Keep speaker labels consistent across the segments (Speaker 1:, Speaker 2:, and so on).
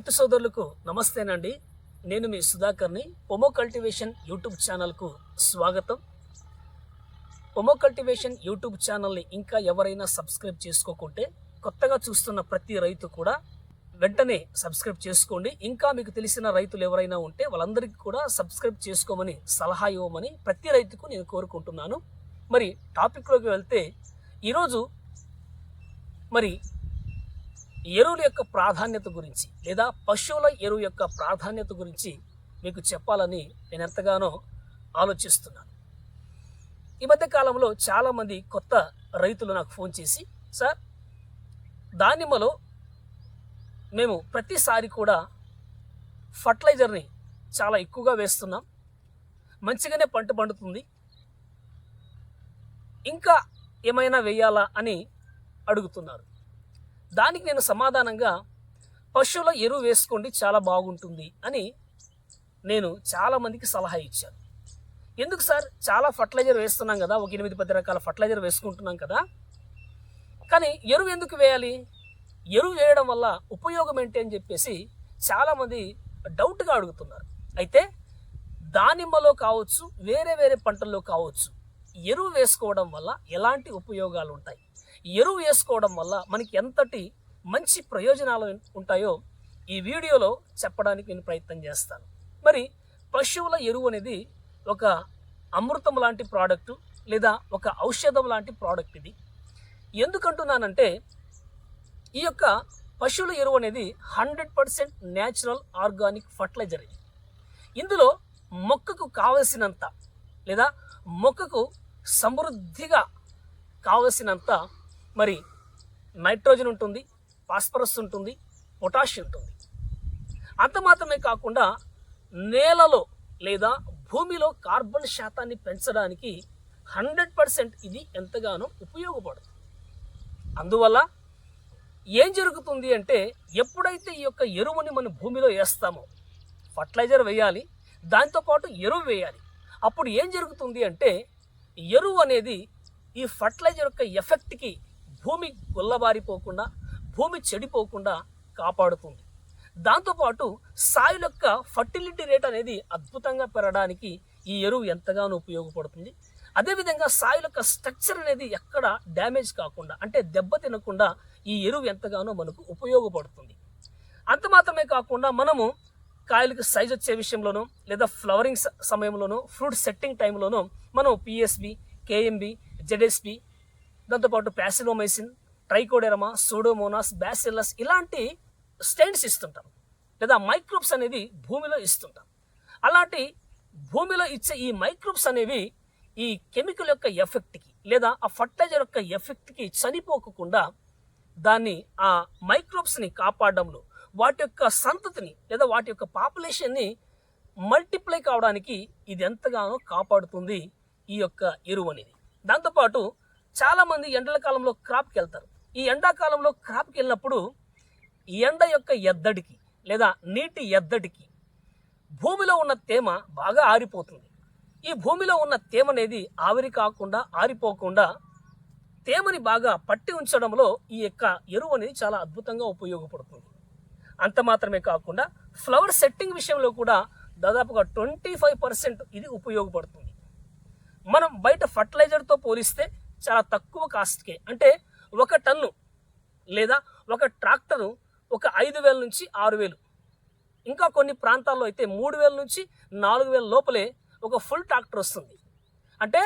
Speaker 1: రైతు సోదరులకు నమస్తేనండి. నేను మీ సుధాకర్ని. పొమో కల్టివేషన్ యూట్యూబ్ ఛానల్కు స్వాగతం. పొమో కల్టివేషన్ యూట్యూబ్ ఛానల్ని ఇంకా ఎవరైనా సబ్స్క్రైబ్ చేసుకోకుంటే కొత్తగా చూస్తున్న ప్రతి రైతు కూడా వెంటనే సబ్స్క్రైబ్ చేసుకోండి. ఇంకా మీకు తెలిసిన రైతులు ఎవరైనా ఉంటే వాళ్ళందరికీ కూడా సబ్స్క్రైబ్ చేసుకోమని సలహా ఇవ్వమని ప్రతి రైతుకు నేను కోరుకుంటున్నాను. మరి టాపిక్లోకి వెళ్తే ఈరోజు మరి ఎరువుల యొక్క ప్రాధాన్యత గురించి లేదా పశువుల ఎరువు యొక్క ప్రాధాన్యత గురించి మీకు చెప్పాలని నేను ఎంతగానో ఆలోచిస్తున్నాను. ఈ మధ్య కాలంలో చాలామంది కొత్త రైతులు నాకు ఫోన్ చేసి, సార్ దానిమ్మలో మేము ప్రతిసారి కూడా ఫర్టిలైజర్ని చాలా ఎక్కువగా వేస్తున్నాం, మంచిగానే పంట పండుతుంది, ఇంకా ఏమైనా వేయాలా అని అడుగుతున్నారు. దానికి నేను సమాధానంగా పశువుల ఎరువు వేసుకోండి, చాలా బాగుంటుంది అని నేను చాలామందికి సలహా ఇచ్చాను. ఎందుకు సార్, చాలా ఫర్టిలైజర్ వేస్తున్నాం కదా, ఒక 8-10 రకాల ఫర్టిలైజర్ వేసుకుంటున్నాం కదా, కానీ ఎరువు ఎందుకు వేయాలి, ఎరువు వేయడం వల్ల ఉపయోగం ఏంటి అని చెప్పేసి చాలామంది డౌట్గా అడుగుతున్నారు. అయితే దానిమ్మలో కావచ్చు, వేరే వేరే పంటల్లో కావచ్చు, ఎరువు వేసుకోవడం వల్ల ఎలాంటి ఉపయోగాలు ఉంటాయి, ఎరువు వేసుకోవడం వల్ల మనకి ఎంతటి మంచి ప్రయోజనాలు ఉంటాయో ఈ వీడియోలో చెప్పడానికి నేను ప్రయత్నం చేస్తాను. మరి పశువుల ఎరువు అనేది ఒక అమృతం లాంటి ప్రోడక్టు లేదా ఒక ఔషధం లాంటి ప్రోడక్ట్. ఇది ఎందుకంటున్నానంటే ఈ యొక్క పశువుల ఎరువు అనేది 100% న్యాచురల్ ఆర్గానిక్ ఫర్టిలైజర్. ఇది ఇందులో మొక్కకు కావలసినంత లేదా మొక్కకు సమృద్ధిగా కావలసినంత మరి నైట్రోజన్ ఉంటుంది, ఫాస్ఫరస్ ఉంటుంది, పొటాషియం ఉంటుంది. అంత మాత్రమే కాకుండా నేలలో లేదా భూమిలో కార్బన్ శాతాన్ని పెంచడానికి 100% ఇది ఎంతగానో ఉపయోగపడుతుంది. అందువల్ల ఏం జరుగుతుంది అంటే ఎప్పుడైతే ఈ యొక్క ఎరువుని మన భూమిలో వేస్తామో, ఫర్టిలైజర్ వేయాలి, దాంతోపాటు ఎరువు వేయాలి, అప్పుడు ఏం జరుగుతుంది అంటే ఎరువు అనేది ఈ ఫర్టిలైజర్ యొక్క ఎఫెక్ట్కి భూమి గుల్లబారిపోకుండా, భూమి చెడిపోకుండా కాపాడుతుంది. దాంతోపాటు సాయిల్ యొక్క ఫర్టిలిటీ రేట్ అనేది అద్భుతంగా పెరగడానికి ఈ ఎరువు ఎంతగానో ఉపయోగపడుతుంది. అదేవిధంగా సాయిల్ యొక్క స్ట్రక్చర్ అనేది ఎక్కడ డ్యామేజ్ కాకుండా, అంటే దెబ్బ తినకుండా ఈ ఎరువు ఎంతగానో మనకు ఉపయోగపడుతుంది. అంత మాత్రమే కాకుండా మనము కాయలకు సైజ్ వచ్చే విషయంలోనూ లేదా ఫ్లవరింగ్ సమయంలోనూ, ఫ్రూట్ సెట్టింగ్ టైంలోనూ మనం పిఎస్బి, కేఎంబి, జెడ్ఎస్పి, దాంతోపాటు ప్యాసిలోమైసిన్, ట్రైకోడెర్మా, సూడోమోనాస్, బ్యాసిల్లస్ ఇలాంటి స్టెయిన్స్ ఇస్తుంటాం, లేదా మైక్రోబ్స్ అనేది భూమిలో ఇస్తుంటాం. అలాంటి భూమిలో ఇచ్చే ఈ మైక్రోబ్స్ అనేవి ఈ కెమికల్ యొక్క ఎఫెక్ట్కి లేదా ఆ ఫర్టిలైజర్ యొక్క ఎఫెక్ట్కి చనిపోకుండా దాన్ని ఆ మైక్రోబ్స్ని కాపాడడంలో, వాటి యొక్క సంతతిని లేదా వాటి యొక్క పాపులేషన్ని మల్టిప్లై కావడానికి ఇది ఎంతగానో కాపాడుతుంది ఈ యొక్క ఎరువు అనేది. దాంతోపాటు చాలామంది ఎండల కాలంలో క్రాప్కి వెళ్తారు. ఈ ఎండాకాలంలో క్రాప్కి వెళ్ళినప్పుడు ఈ ఎండ యొక్క ఎద్దడికి లేదా నీటి ఎద్దడికి భూమిలో ఉన్న తేమ బాగా ఆరిపోతుంది. ఈ భూమిలో ఉన్న తేమ అనేది ఆవిరి కాకుండా, ఆరిపోకుండా తేమని బాగా పట్టి ఉంచడంలో ఈ యొక్క ఎరువు అనేది చాలా అద్భుతంగా ఉపయోగపడుతుంది. అంత మాత్రమే కాకుండా ఫ్లవర్ సెట్టింగ్ విషయంలో కూడా దాదాపుగా 25% ఇది ఉపయోగపడుతుంది. మనం బయట ఫర్టిలైజర్తో పోలిస్తే చాలా తక్కువ కాస్ట్కే, అంటే 1 టన్ను లేదా ఒక ట్రాక్టరు ఒక 5,000 నుంచి 6,000, ఇంకా కొన్ని ప్రాంతాల్లో అయితే 3,000 నుంచి 4,000 లోపలే ఒక ఫుల్ ట్రాక్టర్ వస్తుంది. అంటే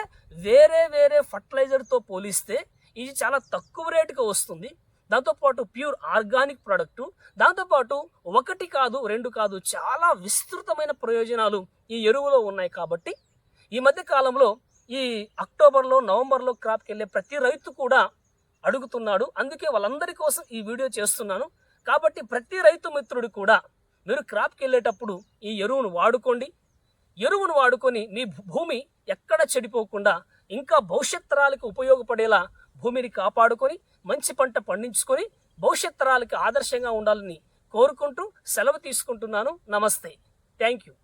Speaker 1: వేరే వేరే ఫర్టిలైజర్తో పోలిస్తే ఇది చాలా తక్కువ రేటుగా వస్తుంది. దాంతోపాటు ప్యూర్ ఆర్గానిక్ ప్రోడక్టు, దాంతోపాటు 1 కాదు 2 కాదు చాలా విస్తృతమైన ప్రయోజనాలు ఈ ఎరువులో ఉన్నాయి. కాబట్టి ఈ మధ్య కాలంలో ఈ అక్టోబర్లో, నవంబర్లో క్రాప్కి వెళ్ళే ప్రతి రైతు కూడా అడుగుతున్నాడు. అందుకే వాళ్ళందరి కోసం ఈ వీడియో చేస్తున్నాను. కాబట్టి ప్రతి రైతు మిత్రుడు కూడా మీరు క్రాప్కి వెళ్ళేటప్పుడు ఈ ఎరువును వాడుకోండి. ఎరువును వాడుకొని మీ భూమి ఎక్కడ చెడిపోకుండా ఇంకా భవిష్యత్ తరాలకు ఉపయోగపడేలా భూమిని కాపాడుకొని మంచి పంట పండించుకొని భవిష్యత్ తరాలకు ఆదర్శంగా ఉండాలని కోరుకుంటూ సెలవు తీసుకుంటున్నాను. నమస్తే. Thank you.